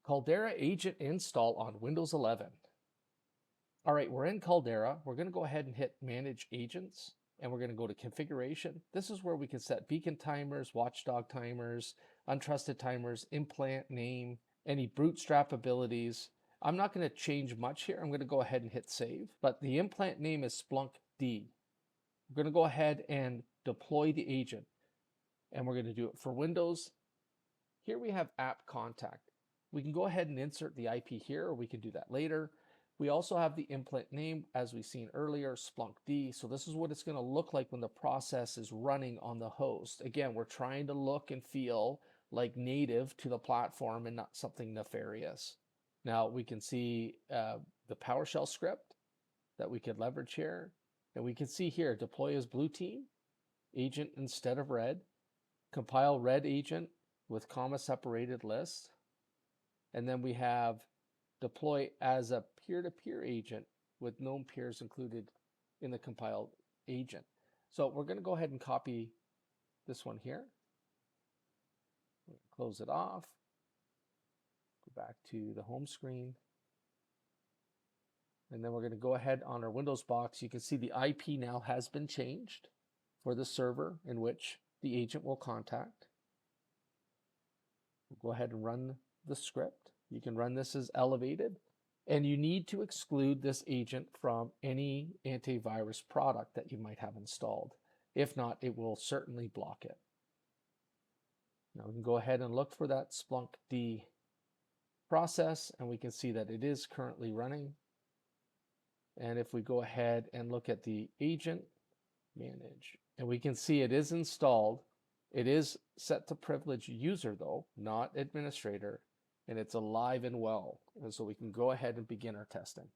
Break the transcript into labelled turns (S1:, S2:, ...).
S1: Caldera Agent install on Windows 11. All right, we're in Caldera. We're going to go ahead and hit Manage Agents, and we're going to go to Configuration. This is where we can set beacon timers, watchdog timers, untrusted timers, implant name, any bootstrap abilities. I'm not going to change much here. I'm going to go ahead and hit Save, but the implant name is Splunk D. We're going to go ahead and deploy the agent, and we're going to do it for Windows. Here we have app contact. We can go ahead and insert the IP here, or we can do that later. We also have the implant name, as we've seen earlier, Splunk D. So this is what it's going to look like when the process is running on the host. Again, we're trying to look and feel like native to the platform and not something nefarious. Now we can see the PowerShell script that we could leverage here. And we can see here, deploy as blue team, agent instead of red, compile red agent with comma separated list. And then we have deploy as a peer-to-peer agent with known peers included in the compiled agent. So we're going to go ahead and copy this one here. Close it off. Go back to the home screen. And then we're going to go ahead on our Windows box. You can see the IP now has been changed for the server in which the agent will contact. We'll go ahead and run the script. You can run this as elevated, and you need to exclude this agent from any antivirus product that you might have installed. If not, it will certainly block it. Now we can go ahead and look for that Splunk D process, and we can see that it is currently running. And if we go ahead and look at the agent, manage, and we can see it is installed. It is set to privilege user though, not administrator, and it's alive and well. And so we can go ahead and begin our testing.